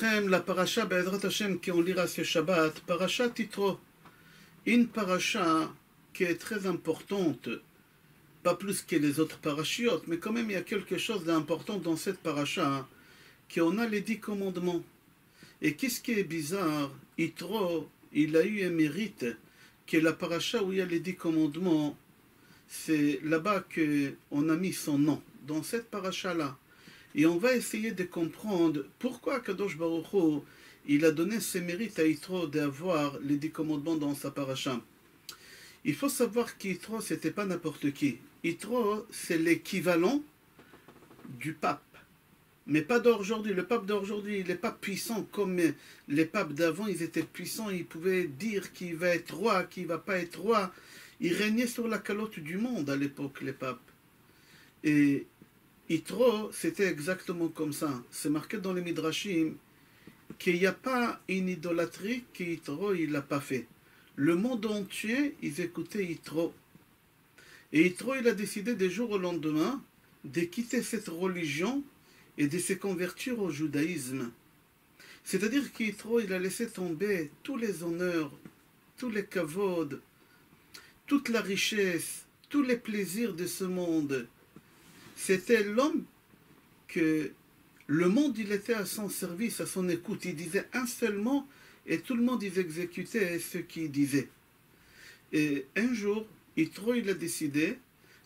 La paracha Be'ezrat Hashem qu'on lira ce Shabbat, paracha Yitro, une paracha qui est très importante, pas plus que les autres parachiotes, mais quand même il y a quelque chose d'important dans cette paracha, qu'on a les 10 commandements. Et qu'est-ce qui est bizarre, Yitro, il a eu un mérite, que la paracha où il y a les 10 commandements, c'est là-bas qu'on a mis son nom, dans cette paracha-là. Et on va essayer de comprendre pourquoi Kadosh Baruch Hu, il a donné ce mérite à Yitro d'avoir les 10 commandements dans sa paracha. Il faut savoir qu'Yitro, c'était pas n'importe qui. Yitro, c'est l'équivalent du pape. Mais pas d'aujourd'hui. Le pape d'aujourd'hui, il n'est pas puissant comme les papes d'avant, ils étaient puissants, ils pouvaient dire qu'il va être roi, qu'il ne va pas être roi. Ils régnaient sur la calotte du monde à l'époque, les papes. Et Yitro, c'était exactement comme ça. C'est marqué dans les Midrashim qu'il n'y a pas une idolâtrie que Yitro il n'a pas fait. Le monde entier, ils écoutaient Yitro. Et Yitro, il a décidé du jour au lendemain de quitter cette religion et de se convertir au judaïsme. C'est-à-dire qu'Yitro, il a laissé tomber tous les honneurs, tous les kavod, toute la richesse, tous les plaisirs de ce monde. C'était l'homme que le monde, il était à son service, à son écoute. Il disait un seul mot et tout le monde, il exécutait ce qu'il disait. Et un jour, Yitro, il a décidé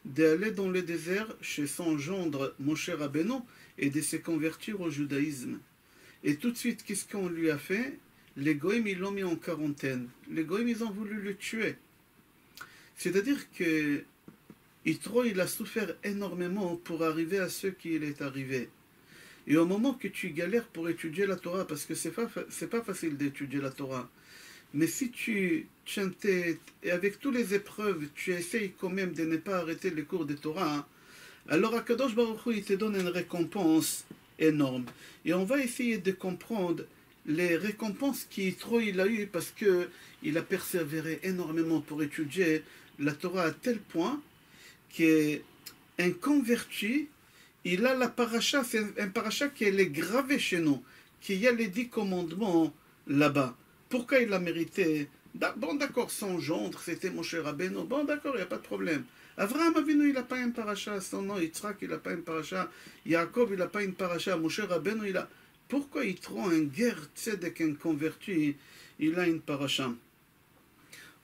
d'aller dans le désert chez son gendre Moshe Rabbeinu et de se convertir au judaïsme. Et tout de suite, qu'est-ce qu'on lui a fait? Les goïms, ils l'ont mis en quarantaine. Les goïms, ils ont voulu le tuer. C'est-à-dire que Yitro, il a souffert énormément pour arriver à ce qu'il est arrivé. Et au moment que tu galères pour étudier la Torah, parce que c'est pas facile d'étudier la Torah, mais si tu tiens tête, et avec toutes les épreuves, tu essayes quand même de ne pas arrêter les cours de Torah, alors Akadosh Baruch Hu, il te donne une récompense énorme. Et on va essayer de comprendre les récompenses qu'Yitro il a eues, parce qu'il a persévéré énormément pour étudier la Torah à tel point qu'un converti, il a la paracha, c'est un paracha qui est gravé chez nous, qu'il y a les 10 commandements là-bas. Pourquoi il a mérité? Bon d'accord, son gendre, c'était Moshe Rabbeinu, bon d'accord, il n'y a pas de problème. Avraham Avinu, il n'a pas une paracha, son nom, Yitzhak, il n'a pas une paracha, Yaakov, il n'a pas une paracha, Moshe Rabbeinu, il a... Pourquoi il trouve un guerre tzedek, un converti, il a une paracha?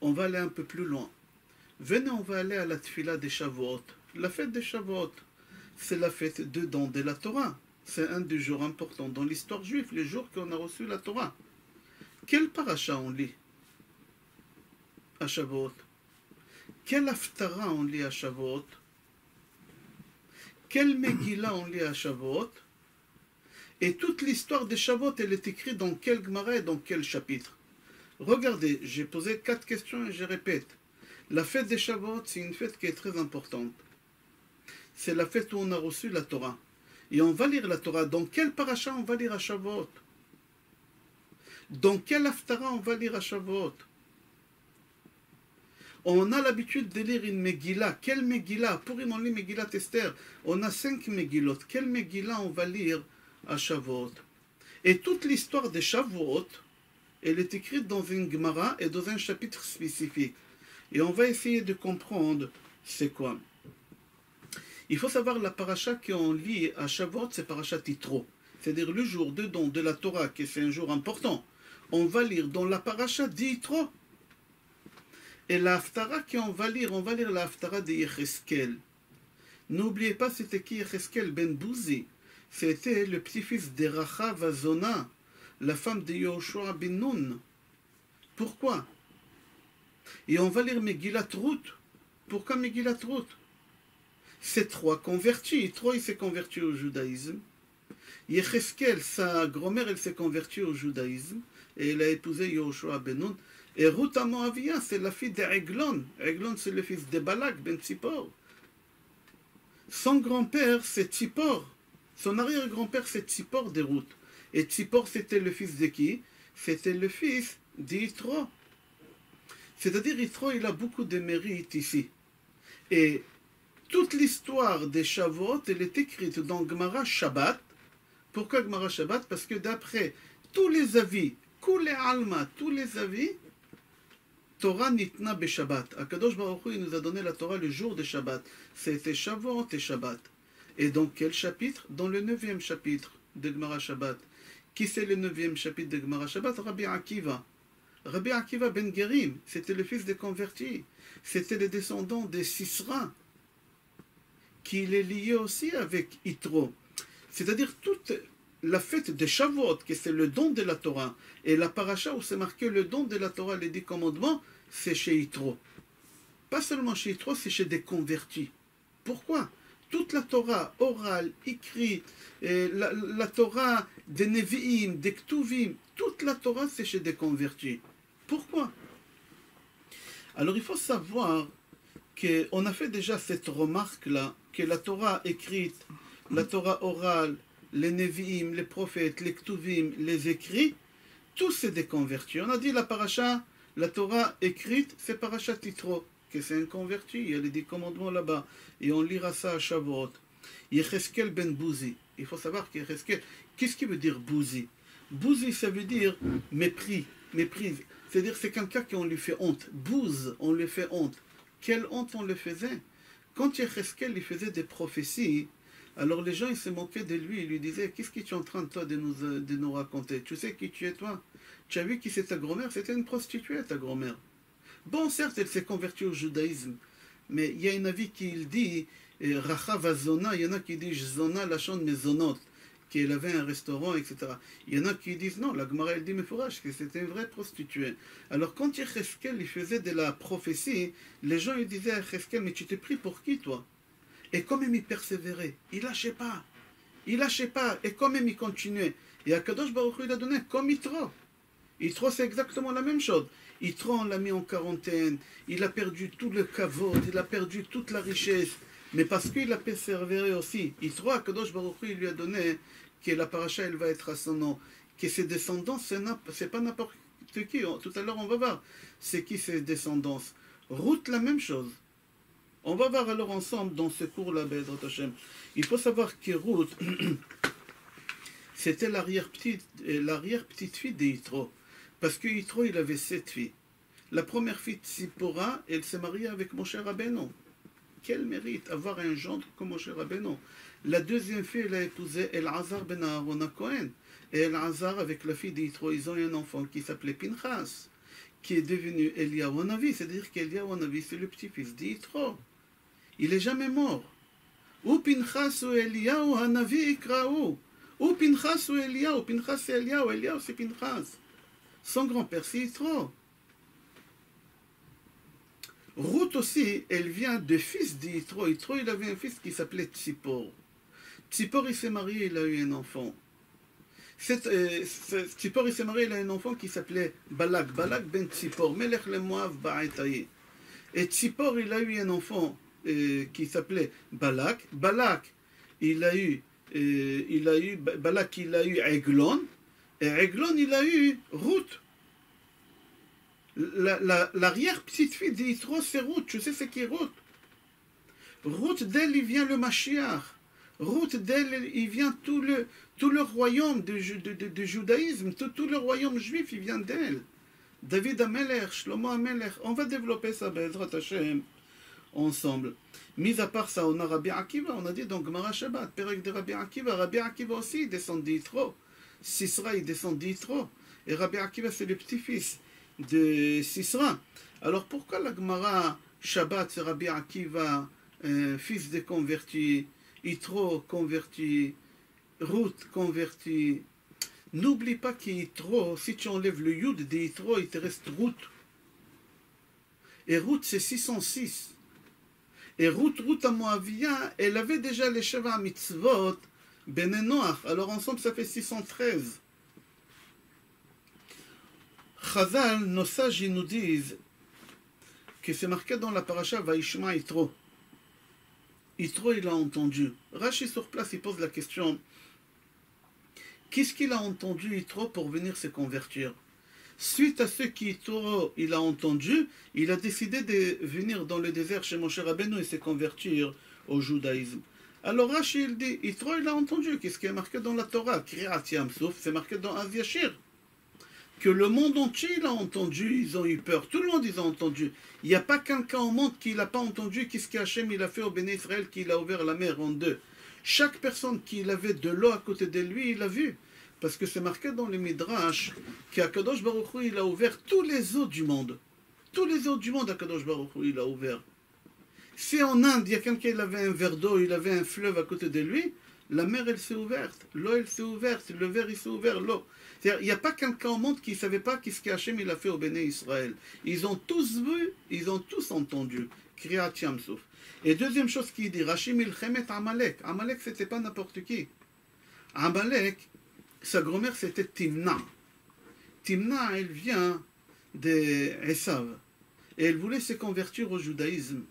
On va aller un peu plus loin. Venez, on va aller à la tfila des Shavuot. La fête des Shavuot, c'est la fête de don de la Torah. C'est un des jours importants dans l'histoire juive, les jours qu'on a reçu la Torah. Quel paracha on lit à Shavuot? Quel haftara on lit à Shavuot? Quel Megillah on lit à Shavuot? Et toute l'histoire des Shavuot, elle est écrite dans quel Gemara et dans quel chapitre? Regardez, j'ai posé 4 questions et je répète. La fête des Shavuot, c'est une fête qui est très importante. C'est la fête où on a reçu la Torah. Et on va lire la Torah. Dans quel paracha on va lire à Shavuot? Dans quel haftara on va lire à Shavuot? On a l'habitude de lire une Megillah. Quelle Megillah? Pour on lit Megillat Esther. On a 5 Megillot. Quelle Megillah on va lire à Shavuot? Et toute l'histoire des Shavuot, elle est écrite dans une Gemara et dans un chapitre spécifique. Et on va essayer de comprendre c'est quoi. Il faut savoir la paracha qu'on lit à Shavuot, c'est paracha Yitro. C'est-à-dire le jour de don de la Torah, qui c'est un jour important. On va lire dans la paracha d'Yitro. Et la haftara qu'on va lire la haftara de Yecheskel. N'oubliez pas, c'était qui Yecheskel ben Bouzi? C'était le petit-fils de Rachav Azona, la femme de Yoshua ben Nun. Pourquoi? Et on va lire Megillat Ruth. Pourquoi Megillat Ruth? C'est 3 convertis. Yitro, il s'est converti au judaïsme. Yecheskel, sa grand-mère, elle s'est convertie au judaïsme. Et elle a épousé Yoshua ben Nun. Et Ruth Moavia, c'est la fille d'Eglon. Eglon, c'est le fils de Balak ben Tzipor. Son grand-père, c'est Tzipor. Son arrière-grand-père, c'est Tzipor de Ruth. Et Tzipor, c'était le fils de qui? C'était le fils d'Yitro. C'est-à-dire, Yitro, il a beaucoup de mérites ici. Et toute l'histoire des Shavuot, elle est écrite dans Gemara Shabbat. Pourquoi Gemara Shabbat? Parce que d'après tous les avis, Kule Alma, tous les avis, Torah Nitna Beshabbat. Akadosh Baruch Hu, il nous a donné la Torah le jour de Shabbat. C'était Shavuot et Shabbat. Et dans quel chapitre? Dans le 9e chapitre de Gemara Shabbat. Qui c'est le 9e chapitre de Gemara Shabbat? Rabbi Akiva. Rabbi Akiva ben Gerim, c'était le fils des convertis. C'était le descendant des Sisra, qui est lié aussi avec Yitro. C'est-à-dire toute la fête de Shavuot, que c'est le don de la Torah, et la paracha où c'est marqué le don de la Torah, les 10 commandements, c'est chez Yitro. Pas seulement chez Yitro, c'est chez des convertis. Pourquoi? Toute la Torah orale, écrite, la Torah des Nevi'im, des Ktuvim, toute la Torah c'est chez des convertis. Pourquoi? Alors il faut savoir qu'on a fait déjà cette remarque-là, que la Torah écrite, la Torah orale, les Nevi'im, les prophètes, les Ktuvim, les écrits, tous c'est des convertis. On a dit la paracha, la Torah écrite, c'est paracha Yitro, que c'est un converti, il y a les 10 commandements là-bas, et on lira ça à Shavuot. Yecheskel ben Bouzi. Il faut savoir que Yecheskel, qu'est-ce qui veut dire Bouzi? Bouzi, ça veut dire mépris, méprise. C'est-à-dire c'est quelqu'un qu'on lui fait honte. Bouze, on lui fait honte. Quelle honte on le faisait? Quand Yecheskel il faisait des prophéties, alors les gens ils se moquaient de lui, ils lui disaient, qu'est-ce que tu es en train toi de nous raconter? Tu sais qui tu es toi? Tu as vu qui c'est ta grand-mère? C'était une prostituée ta grand-mère. Bon, certes, elle s'est convertie au judaïsme, mais il y a un avis qui dit Rachav Zona, il y en a qui disent Zona Lachon Mezonot, qu'elle avait un restaurant, etc. Il y en a qui disent non, la Gemara elle dit Mefourash, que c'était une vraie prostituée. Alors quand Yecheskel il faisait de la prophétie, les gens ils disaient à Yecheskel, mais tu t'es pris pour qui toi? Et quand même il persévérait, il lâchait pas, et quand même il continuait. Et Akadosh Baruch Hu il a donné comme Yitro. Yitro c'est exactement la même chose. Yitro, on l'a mis en quarantaine, il a perdu tout le kavod, il a perdu toute la richesse, mais parce qu'il a persévéré aussi. Yitro, Akadosh Baruch Hu, il lui a donné que la paracha, elle va être à son nom, que ses descendants, c'est pas n'importe qui. Tout à l'heure, on va voir, c'est qui ses descendants. Ruth, la même chose. On va voir alors ensemble dans ce cours-là, Be'ezrat Hashem. Il faut savoir que Ruth, c'était l'arrière-petite-fille de Yitro. Parce que Yitro, il avait 7 filles. La première fille, Tzipora, elle s'est mariée avec Moshe Rabbeinu. Quel mérite, avoir un gendre comme Moshe Rabbeinu. La deuxième fille, elle a épousé Elazar ben Aaron Cohen. Et Elazar, avec la fille d'Yitro, ils ont eu un enfant qui s'appelait Pinchas, qui est devenu Eliyahu Hanavi. C'est-à-dire qu'Eliyahu Hanavi, c'est le petit-fils d'Yitro. Il n'est jamais mort. Ou Pinchas ou Eliyahu Hanavi ikraou. Ou Pinchas ou Eliyahu. Pinchas c'est Eliyahu, Eliyahu c'est Pinchas. Son grand-père, c'est Yitro. Ruth aussi, elle vient de fils d'Yitro. Yitro, il avait un fils qui s'appelait Tzipor. Tzipor, il s'est marié, il a eu un enfant. Tzipor, il s'est marié, il a un enfant qui s'appelait Balak. Balak ben Tzipor, Melech le Moav Ba'etaï. Et Tzipor, il a eu un enfant qui s'appelait Balak. Balak, Balak, il a eu Eglon. Et Eglon, il a eu Ruth. L'arrière-petite-fille d'Yitro, c'est Ruth. Tu sais c'est qui Ruth? Ruth, d'elle, il vient le Mashiach. Ruth, d'elle, il vient tout le royaume du judaïsme, tout le royaume juif, il vient d'elle. David Amelech, Shlomo Amelech. On va développer ça, Be'ezrat Hashem, ensemble. Mis à part ça, on a Rabbi Akiva, on a dit donc Gemara Shabbat, Perek de Rabbi Akiva. Rabbi Akiva aussi, il descend d'Yitro. Sisra, il descend d'Yitro. Et Rabbi Akiva, c'est le petit-fils de Sisra. Alors pourquoi la Gemara Shabbat, c'est Rabbi Akiva, fils de converti, Yitro converti, Ruth converti? N'oublie pas qu'Yitro, si tu enlèves le Yud de Yitro, il te reste Ruth. Et Ruth, c'est 606. Et Ruth à Moavia, elle avait déjà les Sheva Mitzvot, Ben et Noach. Alors ensemble, ça fait 613. Chazal, nos sages, ils nous disent que c'est marqué dans la paracha Vaishma Yitro. Yitro, il a entendu. Rashi sur place, il pose la question, qu'est-ce qu'il a entendu Yitro pour venir se convertir? Suite à ce qu'Yitro il a entendu, il a décidé de venir dans le désert chez Moshe Rabbeinu et se convertir au judaïsme. Alors Rashi il dit, Yitro il a entendu, qu'est-ce qui est marqué dans la Torah, Kriyat Yam Souf, c'est marqué dans Az Yashir, que le monde entier il a entendu, ils ont eu peur, tout le monde ils ont entendu. Il n'y a pas quelqu'un au monde qui n'a pas entendu qu'est-ce qu'Hachem il a fait au Béné Israël, qu'il a ouvert la mer en deux. Chaque personne qui avait de l'eau à côté de lui, il l'a vu. Parce que c'est marqué dans le Midrash qu'Akadosh Baruch Hu, il a ouvert tous les eaux du monde. Tous les eaux du monde, Akadosh Baruch Hu, il a ouvert. Si en Inde, il y a quelqu'un qui avait un verre d'eau, il avait un fleuve à côté de lui, la mer, elle s'est ouverte. L'eau, elle s'est ouverte. Le verre, il s'est ouvert. L'eau. C'est-à-dire, il n'y a pas quelqu'un au monde qui ne savait pas qu'est-ce qu'Hachem il a fait au Béné Israël. Ils ont tous vu, ils ont tous entendu. Kriyat Yam Souf. Et deuxième chose qu'il dit, Rashi Milchemet Amalek. Amalek, c'était pas n'importe qui. Amalek, sa grand-mère, c'était Timna. Timna, elle vient d'Esav. Et elle voulait se convertir au judaïsme.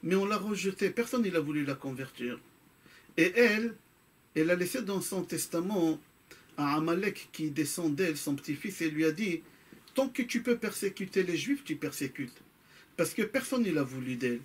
Mais on l'a rejetée. Personne n'a voulu la convertir. Et elle a laissé dans son testament à Amalek qui descend d'elle, son petit-fils, et lui a dit, tant que tu peux persécuter les Juifs, tu persécutes. Parce que personne n'a voulu d'elle.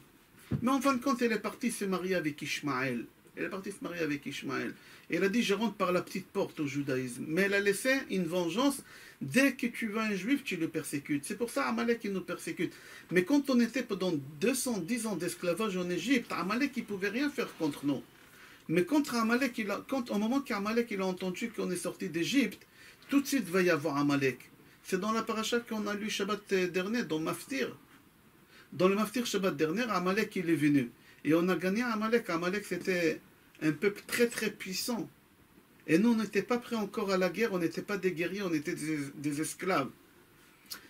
Mais en fin de compte, elle est partie se marier avec Ishmaël. Elle est partie se marier avec Ishmaël. Elle a dit, je rentre par la petite porte au judaïsme. Mais elle a laissé une vengeance. Dès que tu vois un juif, tu le persécutes. C'est pour ça Amalek, il nous persécute. Mais quand on était pendant 210 ans d'esclavage en Égypte, Amalek, il ne pouvait rien faire contre nous. Mais contre Amalek, au moment qu'Amalek il a entendu qu'on est sorti d'Égypte, tout de suite va y avoir Amalek. C'est dans la paracha qu'on a lu Shabbat dernier, dans Maftir. Dans le Maftir Shabbat dernier, Amalek il est venu. Et on a gagné Amalek. Amalek c'était un peuple très très puissant. Et nous, on n'était pas prêts encore à la guerre, on n'était pas des guerriers, on était des esclaves.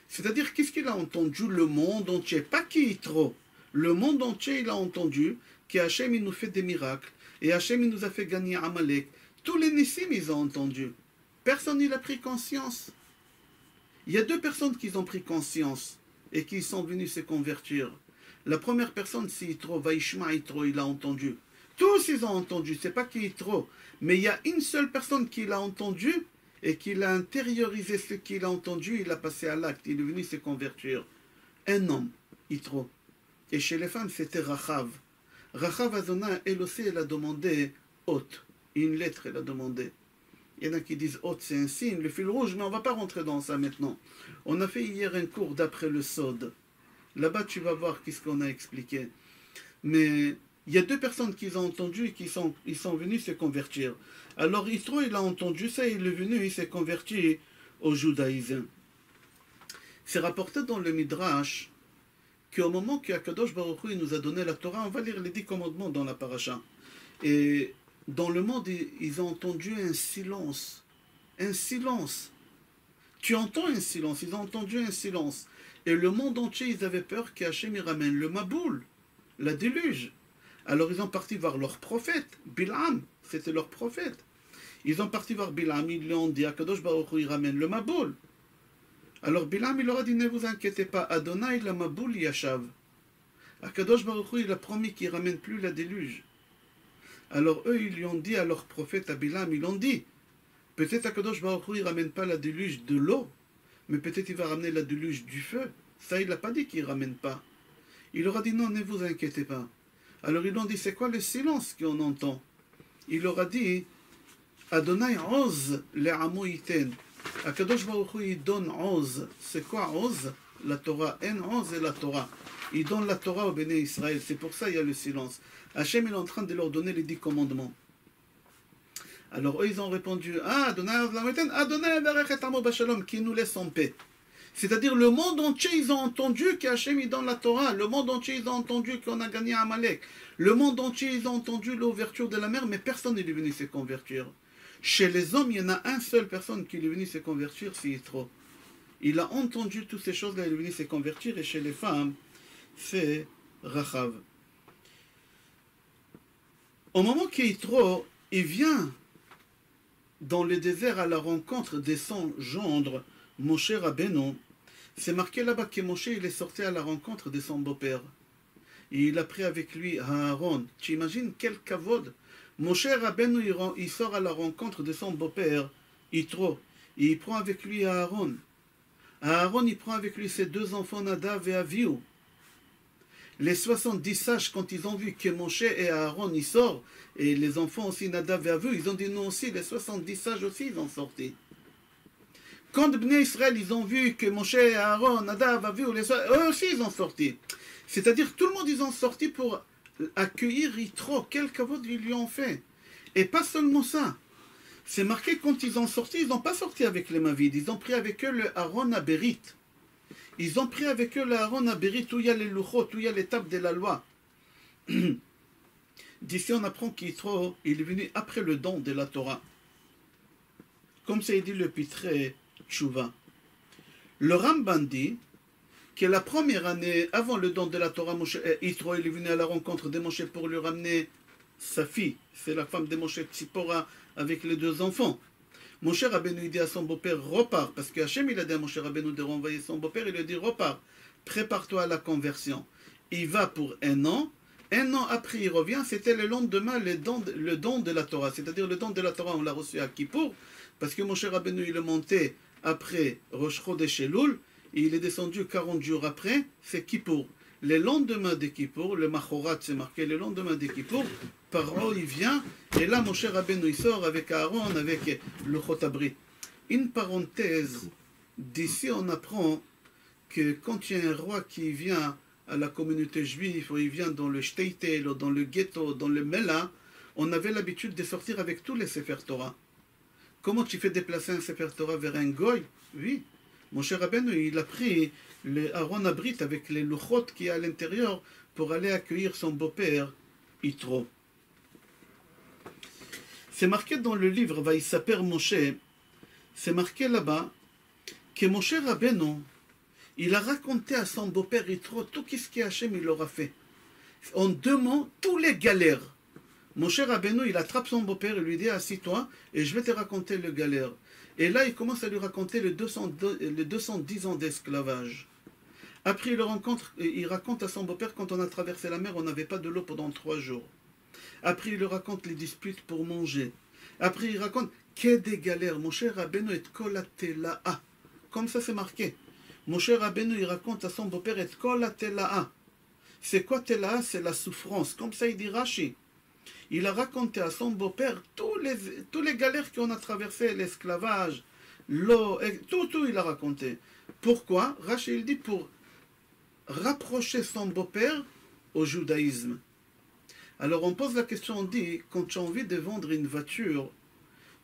C'est-à-dire, qu'est-ce qu'il a entendu? Le monde entier, pas qui Yitro. Le monde entier, il a entendu qu'Hachem, il nous fait des miracles. Et Hachem, il nous a fait gagner Amalek. Tous les Nissim, ils ont entendu. Personne n'a pris conscience. Il y a deux personnes qui ont pris conscience et qui sont venus se convertir. La première personne, c'est Yitro, Vaishma Yitro, il a entendu. Tous, ils ont entendu, c'est pas qui Yitro. Mais il y a une seule personne qui l'a entendu et qui l'a intériorisé ce qu'il a entendu, il a passé à l'acte, il est venu se convertir. Un homme, Yitro. Et chez les femmes, c'était Rachav. Rachav Azona, elle aussi, elle a demandé hôte. Une lettre, elle a demandé. Il y en a qui disent hôte, c'est un signe, le fil rouge, mais on ne va pas rentrer dans ça maintenant. On a fait hier un cours d'après le Sod. Là-bas, tu vas voir qu'est-ce qu'on a expliqué. Mais il y a deux personnes qui ont entendu et ils sont venus se convertir. Alors Yitro, il a entendu ça, il est venu, il s'est converti au judaïsme. C'est rapporté dans le Midrash qu'au moment qu'Akadosh Baruch Hu nous a donné la Torah, on va lire les 10 commandements dans la paracha. Et dans le monde, ils ont entendu un silence. Un silence. Tu entends un silence, ils ont entendu un silence. Et le monde entier, ils avaient peur qu'Hachem y ramène le Maboul, la déluge. Alors ils ont parti voir leur prophète, Bilam, c'était leur prophète. Ils ont parti voir Bilam, ils lui ont dit, Akadosh Baruch Hu, il ramène le Maboul. Alors Bilam, il leur a dit, ne vous inquiétez pas, Adonai la Maboul Yashav. Akadosh Baruch Hu, il a promis qu'il ne ramène plus la déluge. Alors eux, ils lui ont dit à leur prophète, à Bilam, ils l'ont dit, peut-être Akadosh Baruch Hu, il ne ramène pas la déluge de l'eau, mais peut-être il va ramener la déluge du feu. Ça, il n'a pas dit qu'il ne ramène pas. Il leur a dit, non, ne vous inquiétez pas. Alors ils ont dit, c'est quoi le silence qu'on entend? Il leur a dit, Adonai Oz le Amoïten. Akadosh Baruch Hu, il donne Oz. C'est quoi Oz? La Torah. En Oz et la Torah. Il donne la Torah au Béné Israël. C'est pour ça qu'il y a le silence. Hachem, il est en train de leur donner les 10 commandements. Alors eux, ils ont répondu, Adonai Oz le Amoïten, Adonai Verech Amo Bashalom, qui nous laisse en paix. C'est-à-dire le monde entier, ils ont entendu qu'Hachem il donne la Torah. Le monde entier, ils ont entendu qu'on a gagné Amalek. Le monde entier, ils ont entendu l'ouverture de la mer, mais personne n'est venu se convertir. Chez les hommes, il y en a une seule personne qui est venue se convertir, c'est Yitro. Il a entendu toutes ces choses-là, il est venu se convertir. Et chez les femmes, c'est Rachav. Au moment qu'Yitro, il vient dans le désert à la rencontre de son gendre, Moshe Rabbeinu, c'est marqué là-bas que Moshe il est sorti à la rencontre de son beau-père. Et il a pris avec lui Aaron. Tu imagines quel kavod? Moshe Rabbeinu il sort à la rencontre de son beau-père, Yitro. Et il prend avec lui Aaron. Aaron il prend avec lui ses deux enfants Nadav et Avihu. Les 70 sages, quand ils ont vu que Moshe et Aaron y sortent, et les enfants aussi, Nadav et Avihu, ils ont dit nous aussi, les 70 sages aussi, ils ont sorti. Quand Bnei Israël, ils ont vu que Moshe et Aaron, Nadav, Avihu, eux aussi, ils ont sorti. C'est-à-dire que tout le monde, ils ont sorti pour accueillir Yitro, quel kavod ils lui ont fait. Et pas seulement ça. C'est marqué quand ils ont sorti, ils n'ont pas sorti avec les Mavides, ils ont pris avec eux le Aaron Abérit. Ils ont pris avec eux le Aaron Abérit où il y a les louchot, où il y a l'étape de la loi. D'ici on apprend qu'Yitro, il est venu après le don de la Torah. Comme ça dit le Pitré Tchouva. Le Ramban dit que la première année, avant le don de la Torah, Yitro il est venu à la rencontre de Moshe pour lui ramener sa fille. C'est la femme de Moshe Tzipora avec les deux enfants. Moshe Rabbeinu dit à son beau-père, repars, parce que Hachem il a dit à Moshe Rabbeinu de renvoyer son beau-père, il lui dit, repars, prépare-toi à la conversion. Il va pour un an après il revient, c'était le lendemain le don de la Torah, c'est-à-dire le don de la Torah, on l'a reçu à Kippour, parce que Moshe Rabbeinu il est monté après Rosh Chodesh Elul, et il est descendu 40 jours après, c'est Kippour. Le lendemain de Kippour, le Machorat c'est marqué, le lendemain de Kippour, Paro il vient, et là Moshe Rabbeinu il sort avec Aaron, avec le Chotabrit. Une parenthèse, d'ici on apprend que quand il y a un roi qui vient à la communauté juive, ou il vient dans le Shteitel, ou dans le ghetto, dans le Mela, on avait l'habitude de sortir avec tous les Sefer Torah. Comment tu fais déplacer un Sefer Torah vers un Goy? Oui. Moshe Rabbeinu, il a pris le Aaron Abrit avec les louchot qui est à l'intérieur pour aller accueillir son beau-père, Yitro. C'est marqué dans le livre Vaïsaper Moshe, c'est marqué là-bas que Moshe Rabbeinu, il a raconté à son beau-père Yitro tout ce qu'Hachem il aura fait. En 2 mots, tous les galères. Moshe Rabbeinu, il attrape son beau-père et lui dit, assis-toi et je vais te raconter le galère. Et là, il commence à lui raconter les 210 ans d'esclavage. Après, il raconte à son beau-père, quand on a traversé la mer, on n'avait pas de l'eau pendant 3 jours. Après, il lui raconte les disputes pour manger. Après, il raconte que des galères. Moshe Rabbeinu et kol hatela'a. Comme ça, c'est marqué. Moshe Rabbeinu, il raconte à son beau-père et kol hatela'a. C'est quoi tela'a? C'est la souffrance. Comme ça, il dit Rashi. Il a raconté à son beau-père tous les galères qu'on a traversées, l'esclavage, l'eau, tout il a raconté. Pourquoi? Rashi, il dit pour rapprocher son beau-père au judaïsme. Alors on pose la question, on dit, quand tu as envie de vendre une voiture,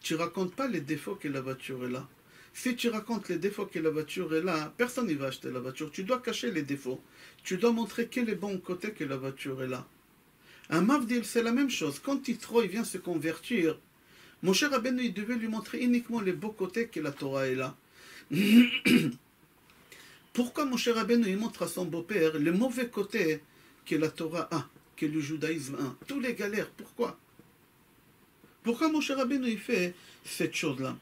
tu ne racontes pas les défauts que la voiture est là. Si tu racontes les défauts que la voiture est là, personne ne va acheter la voiture. Tu dois cacher les défauts. Tu dois montrer quel est bon côté que la voiture est là. Un Mavdil, c'est la même chose. Quand Yitro vient se convertir, Moshe Rabbeinu, il devait lui montrer uniquement les beaux côtés que la Torah est là. Pourquoi Moshe Rabbeinu, il montre à son beau-père les mauvais côtés que la Torah a, que le judaïsme a? Tous les galères, pourquoi? Pourquoi Moshe Rabbeinu, il fait cette chose-là?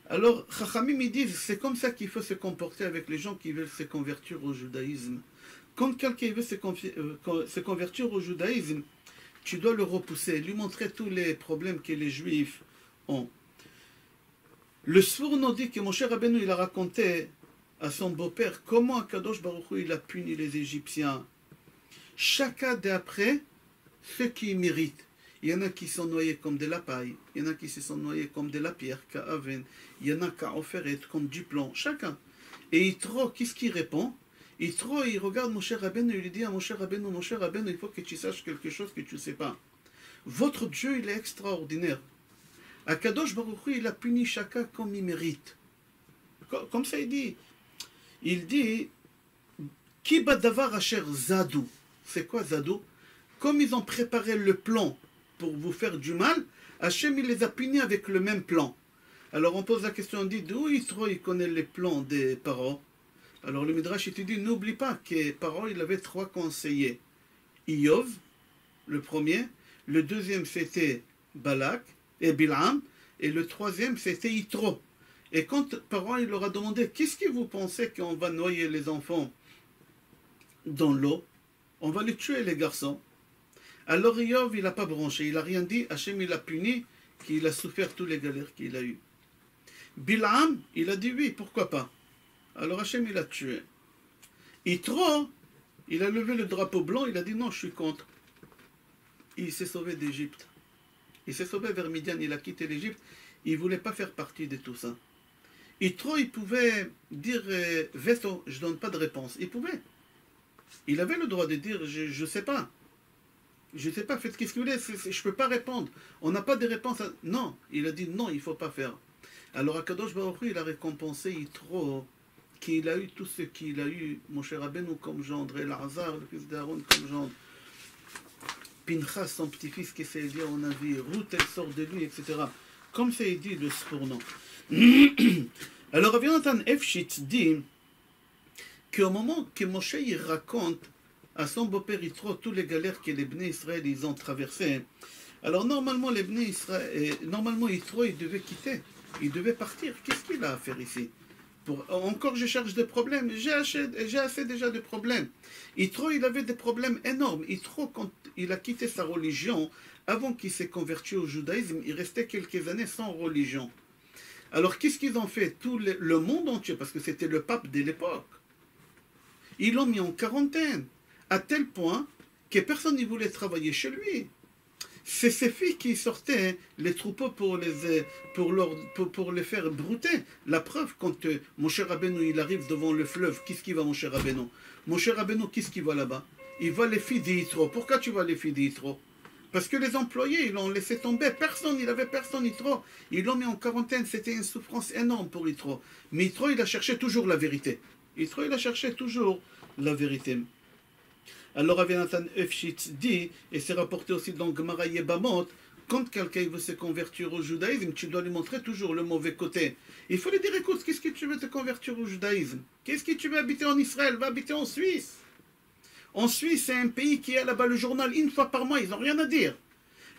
Alors, Chachamim, ils disent, c'est comme ça qu'il faut se comporter avec les gens qui veulent se convertir au judaïsme. Quand quelqu'un veut se convertir au judaïsme, tu dois le repousser, lui montrer tous les problèmes que les juifs ont. Le Sfour dit que Moshe Rabbeinu, il a raconté à son beau-père comment Akadosh Baruch Hu, il a puni les Égyptiens. Chacun d'après ceux qui méritent. Il y en a qui sont noyés comme de la paille, il y en a qui se sont noyés comme de la pierre, ka'aven, il y en a qu'à offert comme du plomb, chacun. Et Yitro, qu'est-ce qu'il répond? Yitro, il regarde Moshe Rabbeinu, il lui dit à Moshe Rabbeinu, il faut que tu saches quelque chose que tu ne sais pas. Votre Dieu, il est extraordinaire. Akadosh Baruch Hu, il a puni chacun comme il mérite. Comme ça, il dit, Ki badavar asher zadou. C'est quoi zadou? Comme ils ont préparé le plan pour vous faire du mal, Hachem, il les a punis avec le même plan. Alors on pose la question, on dit, d'où Yitro, il connaît les plans des parents? Alors le Midrash, il te dit, n'oublie pas que Paro, il avait 3 conseillers. Iyov, le premier, le deuxième c'était Balak et Bil'am, et le troisième c'était Yitro. Et quand Paro, il leur a demandé, qu'est-ce que vous pensez qu'on va noyer les enfants dans l'eau? On va les tuer les garçons. Alors Iyov, il n'a pas branché, il n'a rien dit, Hachem, il a puni, qu'il a souffert tous les galères qu'il a eues. Bil'am, il a dit oui, pourquoi pas. Alors Hachem, il a tué. Yitro, Il a levé le drapeau blanc, il a dit non, je suis contre. Il s'est sauvé d'Égypte. Il s'est sauvé vers Midian, il a quitté l'Égypte. Il ne voulait pas faire partie de tout ça. Yitro, il pouvait dire veto, je ne donne pas de réponse. Il pouvait. Il avait le droit de dire je ne sais pas. Je ne sais pas, faites ce que vous voulez, je ne peux pas répondre. On n'a pas de réponse. Non, il a dit non, il ne faut pas faire. Alors Akadosh Baruch Hu, il a récompensé Yitro, qu'il a eu tout ce qu'il a eu, Moshe Rabbeinu comme gendre, Elazar, le fils d'Aaron comme gendre, Pinchas, son petit-fils qui s'est dit, on a vu, Ruth, elle sort de lui, etc. Comme c'est dit le Sfournon. Alors Rabbi Yonatan Efshitz dit qu'au moment que Moshe il raconte à son beau-père Yitro toutes les galères que les Bnei Israël ils ont traversées, alors normalement les Bnei Israël, normalement Yitro il devait quitter, il devait partir. Qu'est-ce qu'il a à faire ici? Encore je cherche des problèmes, j'ai assez déjà de problèmes. Yitro il avait des problèmes énormes. Yitro quand il a quitté sa religion, avant qu'il s'est converti au judaïsme, il restait quelques années sans religion. Alors qu'est-ce qu'ils ont fait? Tout le monde entier, parce que c'était le pape de l'époque, ils l'ont mis en quarantaine, à tel point que personne ne voulait travailler chez lui. C'est ces filles qui sortaient les troupeaux pour les faire brouter. La preuve, quand Moshe Rabbeinu il arrive devant le fleuve, qu'est-ce qu'il va Moshe Rabbeinu? Moshe Rabbeinu, qu'est-ce qu'il va là-bas? Il va les filles d'Yitro. Pourquoi tu vas les filles d'Yitro? Parce que les employés, ils l'ont laissé tomber. Personne, il n'avait personne Yitro. Ils l'ont mis en quarantaine. C'était une souffrance énorme pour Yitro. Mais Yitro, il a cherché toujours la vérité. Yitro, il a cherché toujours la vérité. Alors Rabbi Nathan Efshitz dit, et c'est rapporté aussi dans Gemara Yebamot, quand quelqu'un veut se convertir au judaïsme, tu dois lui montrer toujours le mauvais côté. Il faut lui dire, écoute, qu'est-ce que tu veux te convertir au judaïsme? Qu'est-ce que tu veux habiter en Israël? Va habiter en Suisse. En Suisse, c'est un pays qui a là-bas le journal une fois par mois, ils n'ont rien à dire.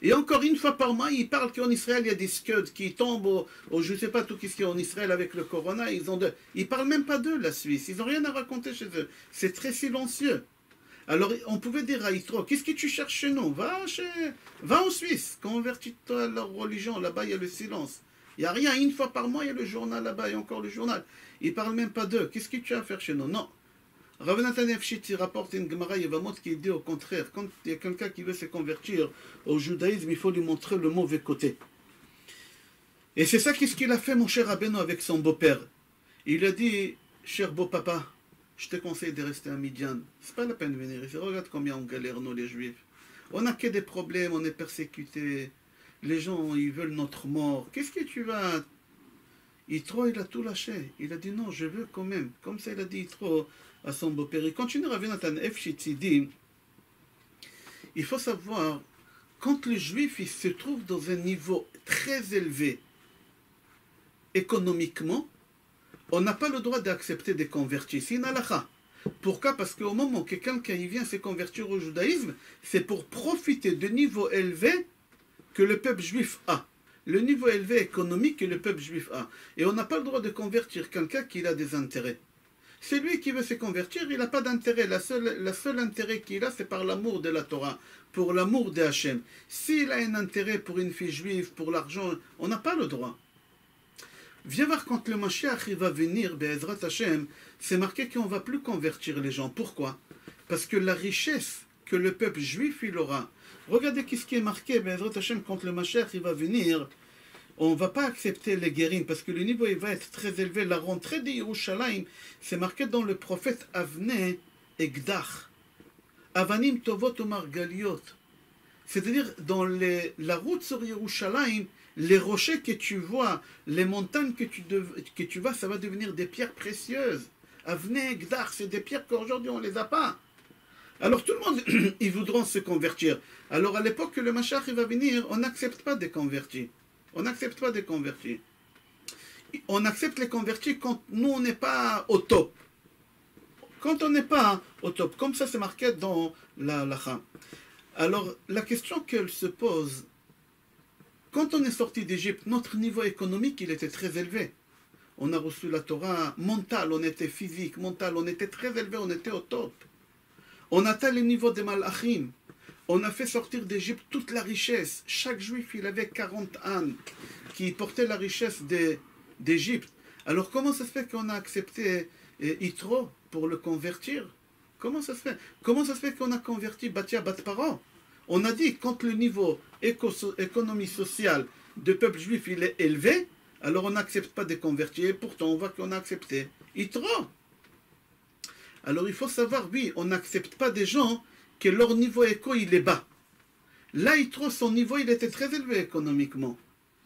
Et encore une fois par mois, ils parlent qu'en Israël, il y a des scuds qui tombent je ne sais pas tout ce qu'il y a en Israël avec le corona. Ils ne parlent même pas d'eux, la Suisse. Ils n'ont rien à raconter chez eux. C'est très silencieux. Alors, on pouvait dire à Yitro, qu'est-ce que tu cherches chez nous? Va en Suisse, convertis-toi à leur religion. Là-bas, il y a le silence. Il n'y a rien. Une fois par mois, il y a le journal là-bas, il y a encore le journal. Ils ne parlent même pas d'eux. Qu'est-ce que tu as à faire chez nous? Non. Rav Nathan Efshitz, il rapporte une Gemara Yevamot qui dit au contraire, quand il y a quelqu'un qui veut se convertir au judaïsme, il faut lui montrer le mauvais côté. Et c'est ça qu'est-ce qu'il a fait, mon cher Rabbeinu, avec son beau-père. Il a dit, cher beau-papa, je te conseille de rester à Midian. C'est pas la peine de venir ici. Regarde combien on galère, nous, les Juifs. On n'a que des problèmes, on est persécutés. Les gens, ils veulent notre mort. Qu'est-ce que tu vas... Yitro, il a tout lâché. Il a dit non, je veux quand même. Comme ça, il a dit Yitro à son beau-père. Il continue à Nathan Efshitz, il dit, il faut savoir, quand les Juifs ils se trouvent dans un niveau très élevé économiquement, on n'a pas le droit d'accepter des convertis. C'est une halakha. Pourquoi? Parce qu'au moment que quelqu'un vient se convertir au judaïsme, c'est pour profiter du niveau élevé que le peuple juif a. Le niveau élevé économique que le peuple juif a. Et on n'a pas le droit de convertir quelqu'un qui a des intérêts. Celui qui veut se convertir, il n'a pas d'intérêt. La seule intérêt qu'il a, c'est par l'amour de la Torah, pour l'amour de Hachem. S'il a un intérêt pour une fille juive, pour l'argent, on n'a pas le droit. Viens voir quand le Mashiach va venir, Be'ezrat Hashem, c'est marqué qu'on ne va plus convertir les gens. Pourquoi? Parce que la richesse que le peuple juif il aura. Regardez ce qui est marqué, Be'ezrat Hashem, quand le Mashiach va venir, on ne va pas accepter les guérines parce que le niveau il va être très élevé. La rentrée de Yerushalayim, c'est marqué dans le prophète Avnei Egdach. Avanim Tovot Omar Galiot. C'est-à-dire, dans la route sur Yerushalayim, les rochers que tu vois, les montagnes que tu vois, ça va devenir des pierres précieuses. Avnei Egdach, c'est des pierres qu'aujourd'hui on ne les a pas. Alors tout le monde, ils voudront se convertir. Alors à l'époque que le Mashiach va venir, on n'accepte pas des convertis. On n'accepte pas des convertis. On accepte les convertis quand nous, on n'est pas au top. Quand on n'est pas au top. Comme ça, c'est marqué dans la halakha. Alors, la question qu'elle se pose, quand on est sorti d'Égypte, notre niveau économique, il était très élevé. On a reçu la Torah mentale, on était physique, mental, on était très élevé, on était au top. On atteint le niveau des malachim. On a fait sortir d'Égypte toute la richesse. Chaque juif, il avait 40 ânes qui portaient la richesse d'Égypte. Alors comment ça se fait qu'on a accepté Yitro pour le convertir? Comment ça se fait? Comment ça se fait qu'on a converti Batia Bat-Paro? On a dit quand le niveau économie sociale du peuple juif il est élevé, alors on n'accepte pas de convertir, et pourtant on voit qu'on a accepté. Yitro. Alors il faut savoir, oui, on n'accepte pas des gens que leur niveau éco il est bas. Là, Yitro, son niveau il était très élevé économiquement.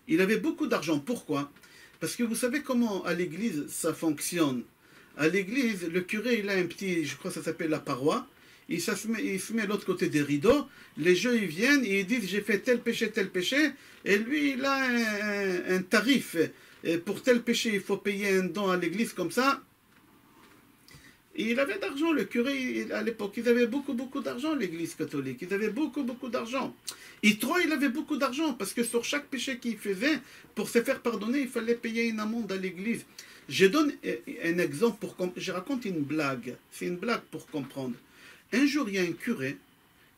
Il avait beaucoup d'argent. Pourquoi? Parce que vous savez comment à l'église ça fonctionne. À l'église, le curé il a un petit, je crois que ça s'appelle la paroi. Il se met à l'autre côté des rideaux. Les gens ils viennent et ils disent j'ai fait tel péché, et lui il a un tarif. Et pour tel péché il faut payer un don à l'église comme ça. Et il avait d'argent, le curé à l'époque, ils avaient beaucoup d'argent l'église catholique, ils avaient beaucoup d'argent. Yitro il avait beaucoup d'argent parce que sur chaque péché qu'il faisait, pour se faire pardonner, il fallait payer une amende à l'église. Je donne un exemple, je raconte une blague, c'est une blague pour comprendre. Un jour, il y a un curé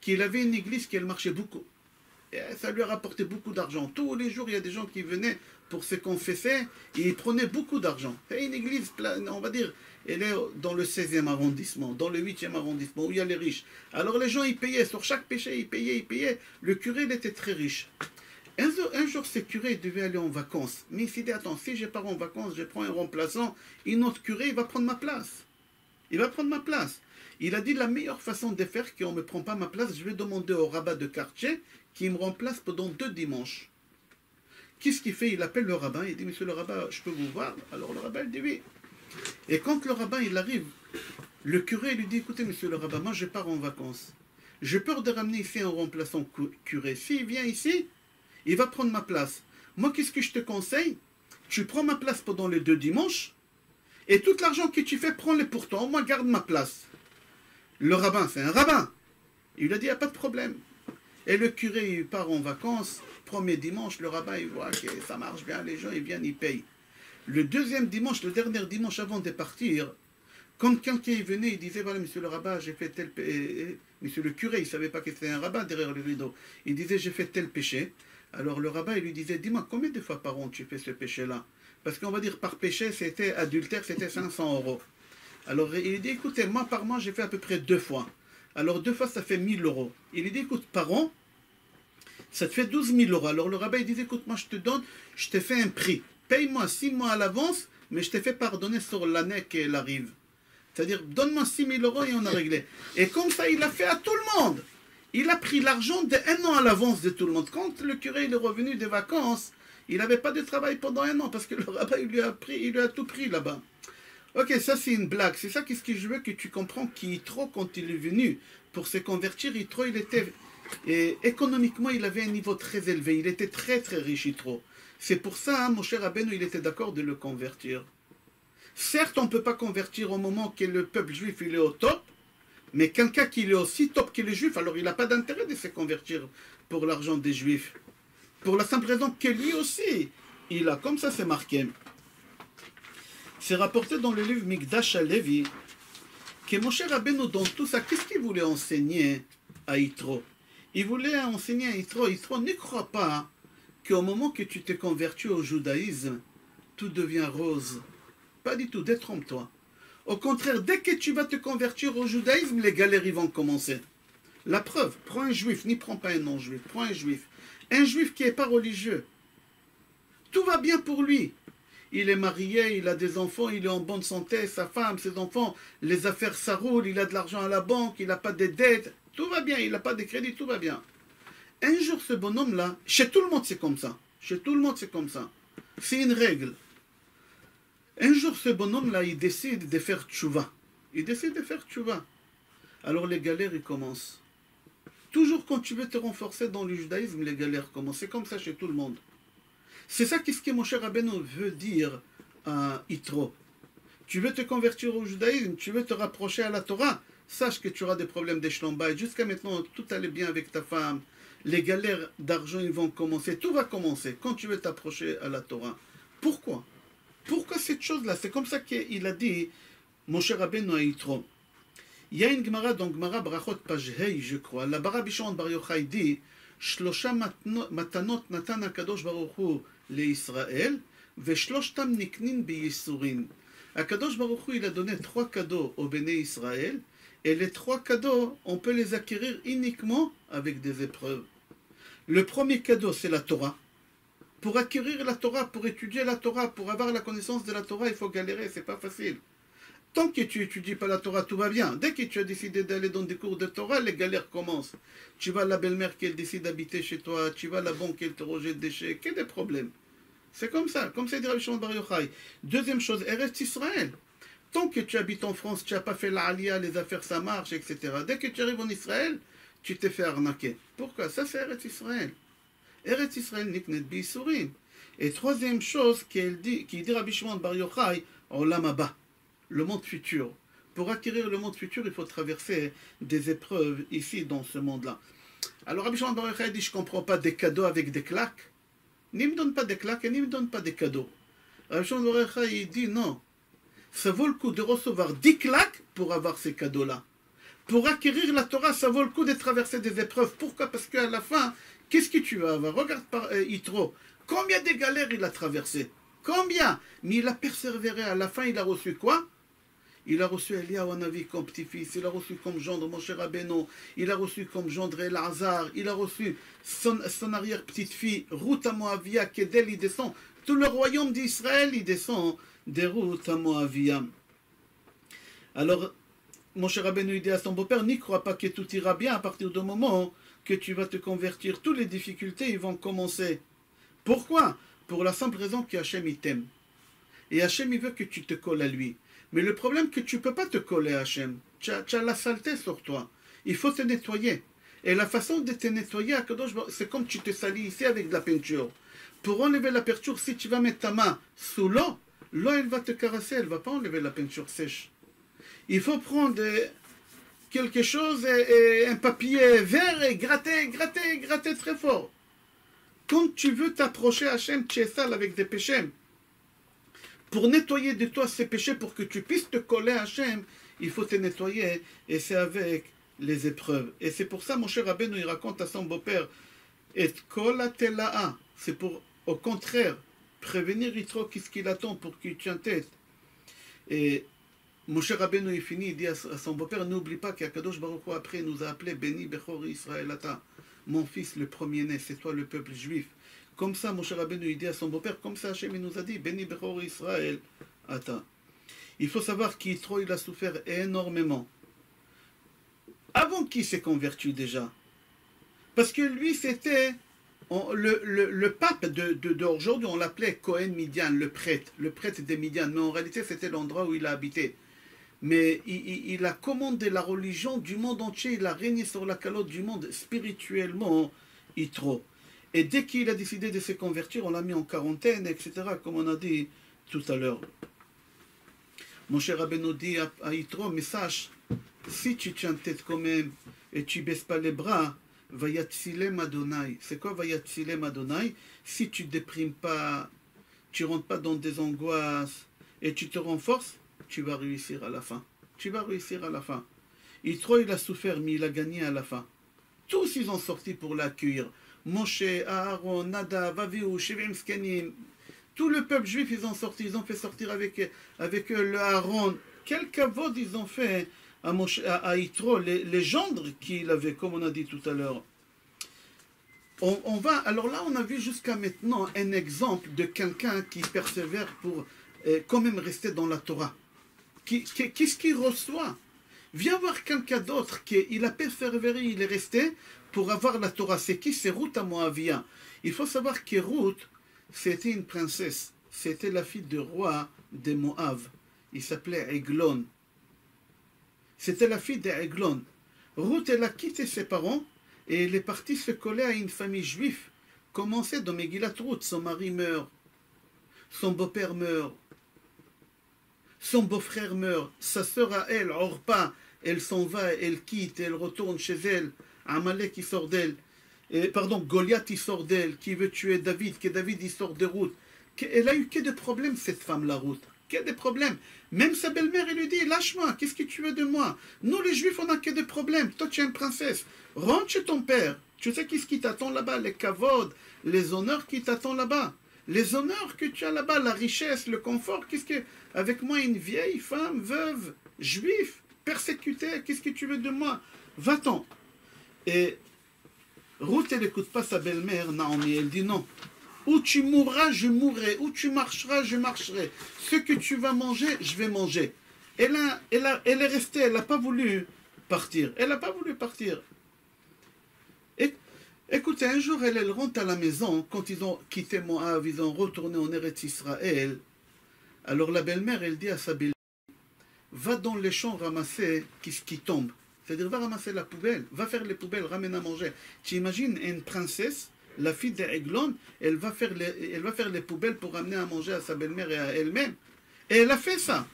qui avait une église qui elle marchait beaucoup. Et ça lui a rapporté beaucoup d'argent. Tous les jours, il y a des gens qui venaient pour se confesser et ils prenaient beaucoup d'argent. C'est une église, on va dire, elle est dans le 16e arrondissement, dans le 8e arrondissement, où il y a les riches. Alors les gens, ils payaient, sur chaque péché, ils payaient. Le curé, il était très riche. Un jour, ce curé devait aller en vacances. Mais il s'est dit, attends, si je pars en vacances, je prends un remplaçant, et notre curé, il va prendre ma place. Il va prendre ma place. Il a dit, la meilleure façon de faire, qu'on ne me prend pas ma place, je vais demander au rabbin de quartier qui me remplace pendant 2 dimanches. Qu'est-ce qu'il fait? Il appelle le rabbin, il dit, monsieur le rabbin, je peux vous voir? Alors le rabbin, il dit oui. Et quand le rabbin, il arrive, le curé lui dit, écoutez, monsieur le rabbin, moi je pars en vacances. J'ai peur de ramener ici un remplaçant curé. S'il vient ici, il va prendre ma place. Moi, qu'est-ce que je te conseille? Tu prends ma place pendant les 2 dimanches, et tout l'argent que tu fais, prends-le pour toi. Moi, garde ma place. Le rabbin, c'est un rabbin. Il lui a dit, il n'y a pas de problème. Et le curé, il part en vacances. Premier dimanche, le rabbin, il voit que ça marche bien. Les gens, ils viennent, ils payent. Le deuxième dimanche, le dernier dimanche avant de partir, quand quelqu'un venait, il disait, voilà, monsieur le rabbin, j'ai fait tel péché. Monsieur le curé, il ne savait pas que c'était un rabbin derrière le rideau. Il disait, j'ai fait tel péché. Alors le rabbin, il lui disait, dis-moi, combien de fois par an tu fais ce péché-là? Parce qu'on va dire, par péché, c'était adultère, c'était 500 €. Alors il dit, écoutez, moi par mois, j'ai fait à peu près 2 fois. Alors 2 fois, ça fait 1 000 €. Il lui dit, écoute, par an, ça te fait 12 000 €. Alors le rabbin, il dit, écoute, moi je te donne, je te fais un prix. Paye-moi 6 mois à l'avance, mais je te fais pardonner sur l'année qu'elle arrive. C'est-à-dire, donne-moi 6 000 € et on a réglé. Et comme ça, il a fait à tout le monde. Il a pris l'argent d'1 an à l'avance de tout le monde. Quand le curé il est revenu des vacances, il n'avait pas de travail pendant 1 an parce que le rabbin, il lui a tout pris là-bas. Ok, ça c'est une blague. C'est ça qu'est-ce que je veux que tu comprends qu'Yitro, quand il est venu pour se convertir, Yitro, il était... Et économiquement, il avait un niveau très élevé. Il était très riche, Yitro. C'est pour ça, hein, Moshe Rabbeinu, il était d'accord de le convertir. Certes, on ne peut pas convertir au moment que le peuple juif il est au top, mais quelqu'un qui est aussi top que les juifs, alors il n'a pas d'intérêt de se convertir pour l'argent des juifs. Pour la simple raison que lui aussi, il a, comme ça c'est marqué. C'est rapporté dans le livre Mikdash Alevi que Moshe Rabbeinu, dans tout ça, qu'est-ce qu'il voulait enseigner à Yitro? Il voulait enseigner à Yitro, Yitro, ne crois pas qu'au moment que tu t'es converti au judaïsme, tout devient rose. Pas du tout, détrompe-toi. Au contraire, dès que tu vas te convertir au judaïsme, les galères vont commencer. La preuve, prends un juif, n'y prends pas un non-juif, prends un juif. Un juif qui n'est pas religieux. Tout va bien pour lui. Il est marié, il a des enfants, il est en bonne santé, sa femme, ses enfants, les affaires ça roule, il a de l'argent à la banque, il n'a pas de dettes, tout va bien, il n'a pas de crédit, tout va bien. Un jour, ce bonhomme-là, chez tout le monde c'est comme ça. Chez tout le monde c'est comme ça. C'est une règle. Un jour, ce bonhomme-là, il décide de faire tchouva. Il décide de faire tchouva. Alors les galères, ils commencent. Toujours quand tu veux te renforcer dans le judaïsme, les galères commencent. C'est comme ça chez tout le monde. C'est ça qu'est-ce que Moshe Rabbeinu veut dire à Yitro. Tu veux te convertir au judaïsme, tu veux te rapprocher à la Torah, sache que tu auras des problèmes d'échelon-bas. Jusqu'à maintenant, tout allait bien avec ta femme. Les galères d'argent, ils vont commencer. Tout va commencer quand tu veux t'approcher à la Torah. Pourquoi? Pourquoi cette chose-là? C'est comme ça qu'il a dit, Moshe Rabbeinu à Yitro. Il y a une Gemara, donc Gemara Brachot page Hey, je crois. La Bara Bishon Bar Yochai dit, Shlosha matanot natan HaKadosh Baruch Hu leIsraël, veShloshtam niknin biyisurin. HaKadosh Baruch Hu, il a donné 3 cadeaux au béné Israël, Et les trois cadeaux, on peut les acquérir uniquement avec des épreuves. Le premier cadeau, c'est la Torah. Pour acquérir la Torah, pour étudier la Torah, pour avoir la connaissance de la Torah, il faut galérer, c'est pas facile. Tant que tu n'étudies pas la Torah, tout va bien. Dès que tu as décidé d'aller dans des cours de Torah, les galères commencent. Tu vas à la belle-mère qui décide d'habiter chez toi, tu vas à la banque qui te rejette des chèques, il y a des problèmes. C'est comme ça dit Rabbi Shimon Bar Yochai. Deuxième chose, Eretz Israël. Tant que tu habites en France, tu n'as pas fait l'Aliyah, les affaires ça marche, etc. Dès que tu arrives en Israël, tu t'es fait arnaquer. Pourquoi? Ça c'est Eretz Israël. Eretz Israël niknet b'isurim. Et troisième chose qui dit Rabbi Shimon Bar Yochai, Olam haba, le monde futur. Pour acquérir le monde futur, il faut traverser des épreuves ici dans ce monde-là. Alors Rabbi Shimon Bar Yochai dit, je ne comprends pas des cadeaux avec des claques. Ni me donne pas des claques et ni me donne pas des cadeaux. Rabbi Shimon Bar Yochai il dit non. Ça vaut le coup de recevoir 10 claques pour avoir ces cadeaux-là. Pour acquérir la Torah, ça vaut le coup de traverser des épreuves. Pourquoi? Parce qu'à la fin, qu'est-ce que tu vas avoir? Regarde par Yitro. Combien de galères il a traversé? Combien? Mais il a persévéré. À la fin, il a reçu quoi? Il a reçu Eliyahu Hanavi comme petit-fils. Il a reçu comme gendre Moshe Rabbeinu. Il a reçu comme gendre Elazar. Il a reçu son arrière-petite-fille, Ruth Moavia, qu'Edel, il descend. Tout le royaume d'Israël, il descend des Ruth Moavia. Alors, Moshe Rabbeinu dit à son beau-père, n'y crois pas que tout ira bien à partir du moment que tu vas te convertir. Toutes les difficultés, ils vont commencer. Pourquoi? Pour la simple raison qu'Hachem, il t'aime. Et Hachem, il veut que tu te colles à lui. Mais le problème, c'est que tu ne peux pas te coller à Hachem. Tu as la saleté sur toi. Il faut te nettoyer. Et la façon de te nettoyer, c'est comme tu te salis ici avec de la peinture. Pour enlever la peinture, si tu vas mettre ta main sous l'eau, l'eau, elle va te caresser, elle ne va pas enlever la peinture sèche. Il faut prendre quelque chose, un papier vert et gratter très fort. Quand tu veux t'approcher à Hachem, tu es sale avec des péchés. Pour nettoyer de toi ces péchés, pour que tu puisses te coller à Hachem, il faut te nettoyer, et c'est avec les épreuves. Et c'est pour ça, mon cher Rabbeinu, il raconte à son beau-père, et kol hatela'a, c'est pour, au contraire, prévenir Yitro qu'est-ce qu'il attend pour qu'il tienne tête. Et mon cher Rabbeinu, il finit, il dit à son beau-père, n'oublie pas qu'Akadosh Baruch Hu après nous a appelé Béni Bechor Israël Ata, mon fils le premier-né, c'est toi le peuple juif. Comme ça, Moshe Rabbeinu, il dit à son beau-père, comme ça Hachem il nous a dit, Béni Bechor Israël Ata. Il faut savoir qu'Yitro, il a souffert énormément. Avant qu'il s'est converti déjà. Parce que lui, c'était le pape d'aujourd'hui, on l'appelait Cohen Midian, le prêtre des Midian. Mais en réalité, c'était l'endroit où il a habité. Mais il a commandé la religion du monde entier, il a régné sur la calotte du monde spirituellement, Yitro. Et dès qu'il a décidé de se convertir, on l'a mis en quarantaine, etc., comme on a dit tout à l'heure. Mon cher Rabbeinu dit à Yitro, mais sache, si tu tiens tête quand même et tu baisses pas les bras, Vayatzilem Adonai. C'est quoi Vayatzilem Adonai? Si tu déprimes pas, tu rentres pas dans des angoisses et tu te renforces, tu vas réussir à la fin. Tu vas réussir à la fin. Yitro, il a souffert, mais il a gagné à la fin. Tous, ils ont sorti pour l'accueillir. Moshe, Aaron, Nadav, Avihu, Shevim Skenim. Tout le peuple juif, ils ont sorti. Ils ont fait sortir avec eux le Aaron. Quel kavod ils ont fait à Yitro, les gendres qu'il avait, comme on a dit tout à l'heure. On va, alors là, on a vu jusqu'à maintenant un exemple de quelqu'un qui persévère pour quand même rester dans la Torah. Qu'est-ce qu'il reçoit? Viens voir quelqu'un d'autre qui a persévéré, il est resté pour avoir la Torah. C'est qui? C'est Ruth Moavia. Il faut savoir que Ruth, c'était une princesse. C'était la fille du roi de Moab. Il s'appelait Eglon. C'était la fille d'Eglon. Ruth, elle a quitté ses parents et elle est partie se coller à une famille juive. Commencé dans Megillat Ruth, son mari meurt. Son beau-père meurt. Son beau-frère meurt. Sa sœur à elle, Orpa, elle s'en va, elle quitte, elle retourne chez elle. Amalek, il sort d'elle. Goliath, il sort d'elle, qui veut tuer David, que David, il sort de Ruth. Elle a eu que des problèmes, cette femme-là, Ruth. Que des problèmes. Même sa belle-mère, elle lui dit, lâche-moi, qu'est-ce que tu veux de moi? Nous, les Juifs, on n'a que des problèmes. Toi, tu es une princesse. Rentre chez ton père. Tu sais qu'est-ce qui t'attend là-bas? Les kavod, les honneurs qui t'attendent là-bas. Les honneurs que tu as là-bas, la richesse, le confort. Qu'est-ce que... Avec moi, une vieille femme, veuve, juive. persécuté, qu'est-ce que tu veux de moi? Va-t'en. Et Ruth, elle n'écoute pas sa belle-mère, Naomi, elle dit non. Où tu mourras, je mourrai. Où tu marcheras, je marcherai. Ce que tu vas manger, je vais manger. Elle est restée, elle n'a pas voulu partir. Elle n'a pas voulu partir. Et, écoutez, un jour, elle rentre à la maison, quand ils ont quitté Moab, ils ont retourné en Eretz Israël. Alors la belle-mère, elle dit à sa belle-mère, va dans les champs ramasser ce qui tombe. C'est-à-dire, va ramasser la poubelle, va faire les poubelles, ramène à manger. Tu imagines une princesse, la fille d'Eglon, elle va faire les poubelles pour ramener à manger à sa belle-mère et à elle-même. Et elle a fait ça.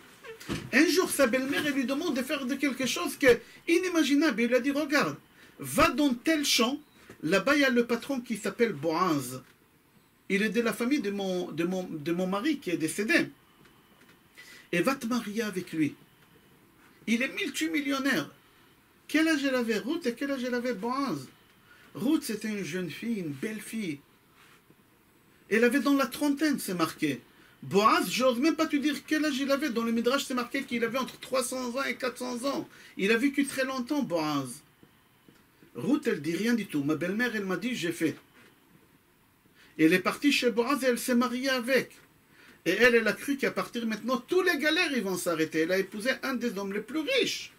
Un jour, sa belle-mère, elle lui demande de faire de quelque chose qui est inimaginable. Il lui a dit, regarde, va dans tel champ, là-bas, il y a le patron qui s'appelle Boaz. Il est de la famille de mon mari qui est décédé. Et va te marier avec lui. Il est multimillionnaire. Quel âge elle avait, Ruth, et quel âge elle avait, Boaz? Ruth, c'était une jeune fille, une belle fille. Elle avait dans la trentaine, c'est marqué. Boaz, j'ose même pas te dire quel âge il avait. Dans le Midrash, c'est marqué qu'il avait entre 300 ans et 400 ans. Il a vécu très longtemps, Boaz. Ruth, elle dit rien du tout. Ma belle-mère, elle m'a dit, j'ai fait. Elle est partie chez Boaz et elle s'est mariée avec. Et elle a cru qu'à partir de maintenant, tous les galères, ils vont s'arrêter. Elle a épousé un des hommes les plus riches.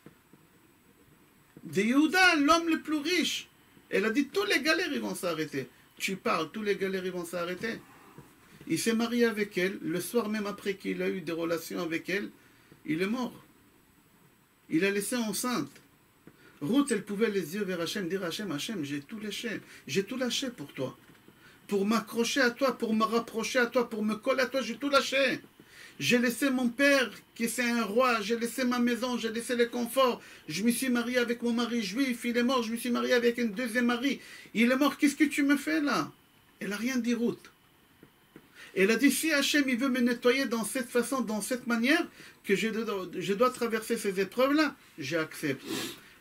De Yehuda, l'homme le plus riche. Elle a dit, tous les galères, ils vont s'arrêter. Tu parles, tous les galères, ils vont s'arrêter. Il s'est marié avec elle. Le soir même après qu'il a eu des relations avec elle, il est mort. Il a laissé enceinte. Ruth, elle pouvait les yeux vers Hachem, dire Hachem, Hachem, j'ai tout lâché. J'ai tout lâché pour toi. Pour m'accrocher à toi, pour me rapprocher à toi, pour me coller à toi, j'ai tout lâché. J'ai laissé mon père, qui est un roi, j'ai laissé ma maison, j'ai laissé le confort. Je me suis marié avec mon mari juif, il est mort, je me suis marié avec un deuxième mari. Il est mort, qu'est-ce que tu me fais là? Elle n'a rien dit, Ruth. Elle a dit, si Hachem il veut me nettoyer dans cette façon, dans cette manière, que je dois traverser ces épreuves-là, j'accepte.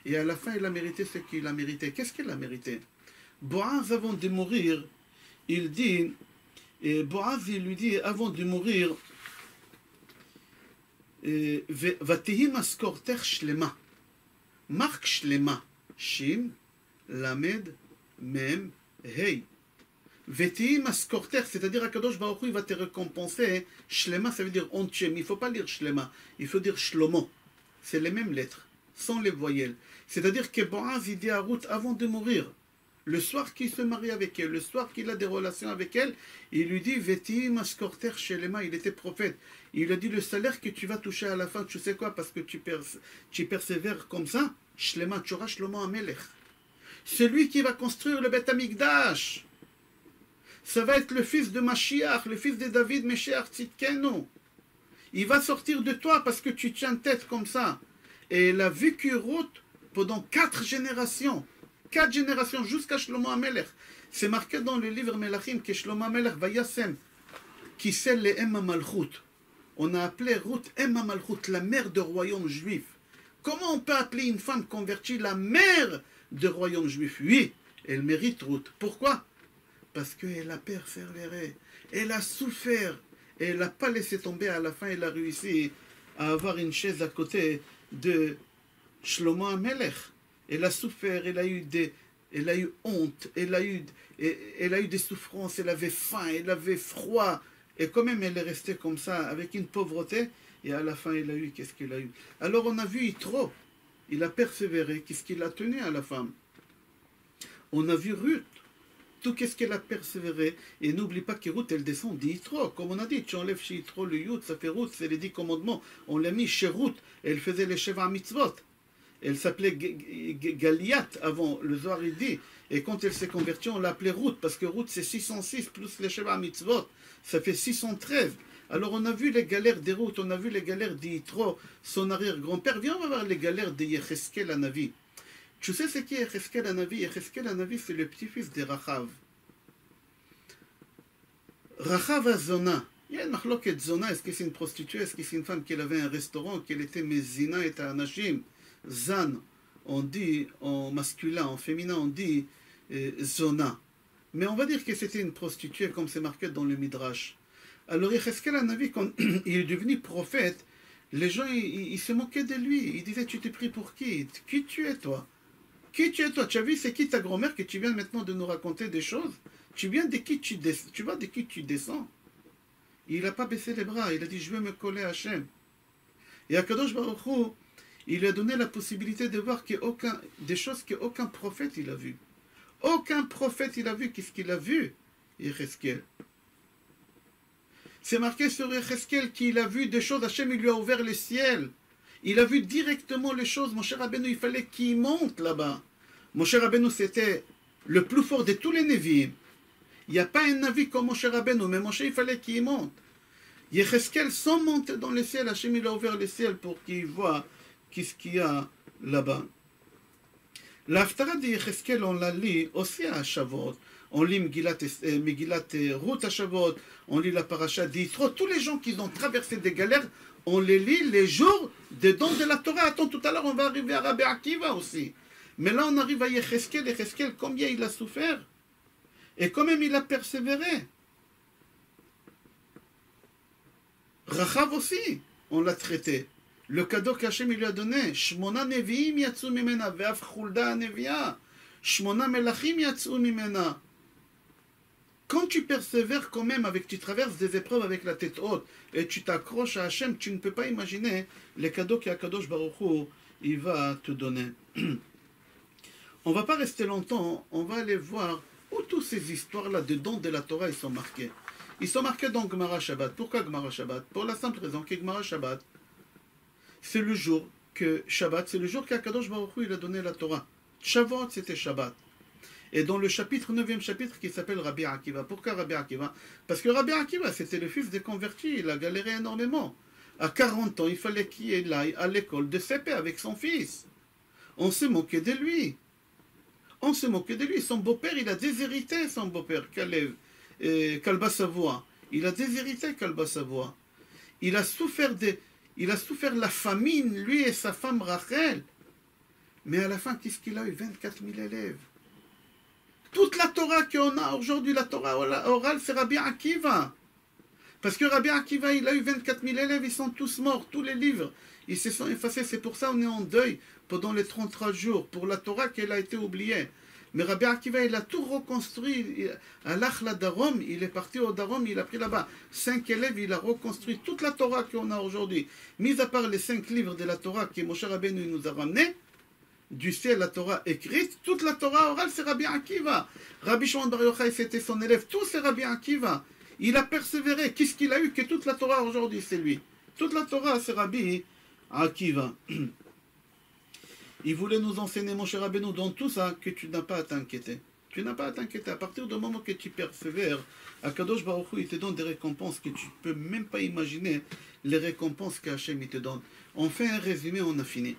Et à la fin, il a mérité ce qu'il a mérité. Qu'est-ce qu'il a mérité? Boaz, avant de mourir, il dit, et Boaz, il lui dit, avant de mourir, ותהי משכורתך שלמה. מרק שלמה. שין, למד, מם, ה'. ותהי משכורתך, c'est-à-dire הקדוש ברוך הוא va te récompenser. שלמה, ça veut dire entier, mais il ne faut pas lire שלמה, il faut dire shlomo. C'est les mêmes lettres, sans les voyelles. C'est-à-dire que Boaz, il dit à Ruth, avant de mourir, le soir qu'il se marie avec elle, le soir qu'il a des relations avec elle, il lui dit, Veti maskorter shelema, il était prophète. Il lui a dit, le salaire que tu vas toucher à la fin, tu sais quoi, parce que tu persévères comme ça, shlema, tu auras shlomo amelech. Celui qui va construire le Beth Amikdash, ça va être le fils de Mashiach, le fils de David, Meshiach Tzidkenu. Il va sortir de toi parce que tu tiens tête comme ça. Et il a vécu Ruth pendant 4 générations. 4 générations jusqu'à Shlomo HaMelech. C'est marqué dans le livre Melachim que Shlomo HaMelech Vayasem, qui scelle les Emma Malchut. On a appelé Ruth Emma Malchut, la mère du royaume juif. Comment on peut appeler une femme convertie la mère du royaume juif? Oui, elle mérite Ruth. Pourquoi? Parce qu'elle a persévéré, elle a souffert, et elle n'a pas laissé tomber. À la fin, elle a réussi à avoir une chaise à côté de Shlomo HaMelech. Elle a souffert, elle a eu honte, elle a eu des souffrances, elle avait faim, elle avait froid. Et quand même, elle est restée comme ça, avec une pauvreté. Et à la fin, elle a eu, qu'est-ce qu'il a eu? Alors on a vu Yitro, il a persévéré, qu'est-ce qu'il a tenu à la femme? On a vu Ruth, tout qu'est-ce qu'elle a persévéré. Et n'oublie pas que Ruth, elle descend d'Yitro. Comme on a dit, tu enlèves chez Yitro le Yud, ça fait Ruth, c'est les 10 commandements. On l'a mis chez Ruth, elle faisait les Sheva Mitzvot. Elle s'appelait Galiat avant, le Zohar il dit. Et quand elle s'est convertie, on l'appelait Ruth, parce que Ruth c'est 606 plus les Sheva Mitzvot, ça fait 613. Alors on a vu les galères des Ruth, on a vu les galères d'Yitro, son arrière-grand-père. Viens, on va voir les galères de Yecheskel Hanavi. Tu sais ce qui est Yecheskel Hanavi? Yecheskel Hanavi, c'est le petit-fils de Rachav. Rachav a Zona. Il y a une marloquette Zona, est-ce que c'est une prostituée, est-ce que c'est une femme qui avait un restaurant, qu'elle était Mezina et Anashim? Zan, on dit en masculin, en féminin, on dit Zona. Mais on va dire que c'était une prostituée, comme c'est marqué dans le Midrash. Alors, Yecheskel Hanavi, quand il est devenu prophète, Les gens, ils se moquaient de lui. Ils disaient, tu t'es pris pour qui? Qui tu es, toi? Qui tu es, toi? Tu as vu, c'est qui ta grand-mère que tu viens maintenant de nous raconter des choses? Tu viens de qui tu vois de qui tu descends? Il n'a pas baissé les bras. Il a dit, je vais me coller à Hachem. Et Akadosh Baruch Hu, il lui a donné la possibilité de voir des choses qu'aucun prophète il a vues. Aucun prophète il a vu. Qu'est-ce qu'il a vu? Yecheskel. C'est marqué sur Yecheskel qu'il a vu des choses. Hachem, il lui a ouvert les ciels. Il a vu directement les choses. Moshe Rabbeinu, il fallait qu'il monte là-bas. Moshe Rabbeinu, c'était le plus fort de tous les Nevi'im. Il n'y a pas un Navi comme Moshe Rabbeinu, mais Moshe, il fallait qu'il monte. Yecheskel, sans monter dans les ciels, Hachem, il a ouvert les ciels pour qu'il voit qu'est-ce qu'il y a là-bas. L'Haftara de Yecheskel, on la lit aussi à Shavuot. On lit Megillat Ruth à Shavuot, on lit la paracha d'Yitro. Tous les gens qui ont traversé des galères, on les lit les jours des dons de la Torah. Attends, tout à l'heure, on va arriver à Rabbi Akiva aussi. Mais là, on arrive à Yecheskel. Yecheskel, combien il a souffert? Et quand même, il a persévéré. Rachav aussi, on l'a traité. Le cadeau qu'Hachem lui a donné. Shmona neviim yatsu mimena, ve'af chulda nevia. Shmona melachim yatsu mimena. Quand tu persévères quand même, tu traverses des épreuves avec la tête haute, et tu t'accroches à Hachem, tu ne peux pas imaginer les cadeaux qu'Akadosh Baruch Hu, il va te donner. On ne va pas rester longtemps, on va aller voir où toutes ces histoires-là de dons de la Torah, ils sont marqués. Ils sont marqués dans Gemara Shabbat. Pourquoi Gemara Shabbat? Pour la simple raison que Gemara Shabbat, c'est le jour que Shabbat, c'est le jour qu'Akadosh Baruch Hu, il a donné la Torah. Shavuot, c'était Shabbat. Et dans le chapitre, 9e chapitre, qui s'appelle Rabbi Akiva. Pourquoi Rabbi Akiva? Parce que Rabbi Akiva, c'était le fils des convertis, il a galéré énormément. À 40 ans, il fallait qu'il aille à l'école de CP avec son fils. On se moquait de lui. On se moquait de lui. Son beau-père, il a déshérité, son beau-père, Kalba Savoie. Il a déshérité, Kalba Savoie. Il a souffert la famine, lui et sa femme Rachel. Mais à la fin, qu'est-ce qu'il a eu? 24 000 élèves. Toute la Torah qu'on a aujourd'hui, la Torah orale, c'est Rabbi Akiva. Parce que Rabbi Akiva, il a eu 24 000 élèves, ils sont tous morts, tous les livres, ils se sont effacés. C'est pour ça qu'on est en deuil pendant les 33 jours, pour la Torah qu'elle a été oubliée. Mais Rabbi Akiva, il a tout reconstruit. À l'Achla Darom, il est parti au Darom, il a pris là-bas 5 élèves, il a reconstruit toute la Torah qu'on a aujourd'hui. Mis à part les 5 livres de la Torah que Moshe Rabbeinu nous a ramenés, du ciel la Torah écrite, toute la Torah orale, c'est Rabbi Akiva. Rabbi Shimon Bar Yochai, c'était son élève, tout c'est Rabbi Akiva. Il a persévéré. Qu'est-ce qu'il a eu que toute la Torah aujourd'hui, c'est lui. Toute la Torah, c'est Rabbi Akiva. Il voulait nous enseigner, mon cher Rabbeinu, dans tout ça, que tu n'as pas à t'inquiéter. Tu n'as pas à t'inquiéter. À partir du moment que tu persévères, Akadosh Baruch Hu, il te donne des récompenses que tu ne peux même pas imaginer, les récompenses qu'Hachem il te donne. On fait un résumé, on a fini.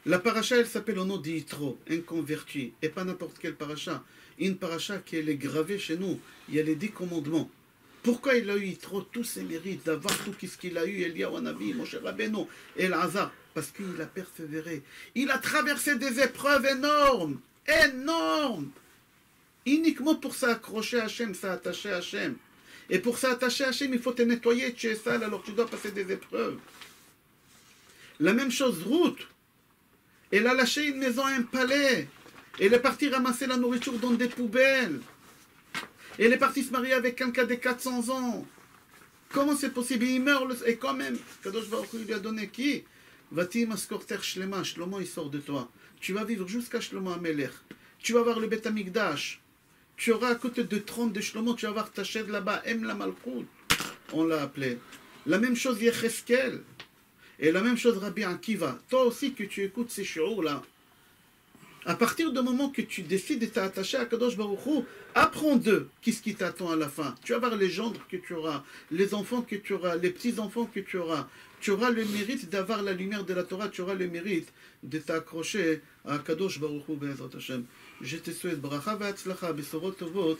La paracha, elle s'appelle au nom d'Yitro, un converti, et pas n'importe quelle paracha. Une paracha qui est gravée chez nous. Il y a les 10 commandements. Pourquoi il a eu Yitro tous ses mérites, d'avoir tout ce qu'il a eu, Eliyahu Hanavi, Moshe Rabbeinu, Elazar? Parce qu'il a persévéré. Il a traversé des épreuves énormes, énormes. Uniquement pour s'accrocher à Hachem, s'attacher à Hachem. Et pour s'attacher à Hachem, il faut te nettoyer, tu es sale, alors tu dois passer des épreuves. La même chose, Ruth. Elle a lâché une maison, un palais. Elle est partie ramasser la nourriture dans des poubelles. Elle est partie se marier avec quelqu'un de 400 ans. Comment c'est possible? Il meurt, et quand même, Kadosh Baruch Hu lui a donné qui? Vati maskorter shlema, Shlomo il sort de toi. Tu vas vivre jusqu'à Shlomo Amelech. Tu vas voir le Beth Amikdash. Tu auras à côté de 30 de Shlomo, tu vas voir ta chaise là-bas, Em la Malkout. On l'a appelé. La même chose Yecheskel. Et la même chose Rabbi Akiva. Toi aussi que tu écoutes ces shiur là. À partir du moment que tu décides de t'attacher à Kadosh Baruch Hu, apprends d'eux qu'est-ce qui t'attend à la fin. Tu vas voir les gendres que tu auras, les enfants que tu auras, les petits-enfants que tu auras. Tu auras le mérite d'avoir la lumière de la Torah, tu auras le mérite de t'accrocher à Kadosh Baruch Hu Be'ezrat Hashem. Je te souhaite bracha ve'atzlacha, besorot tovot.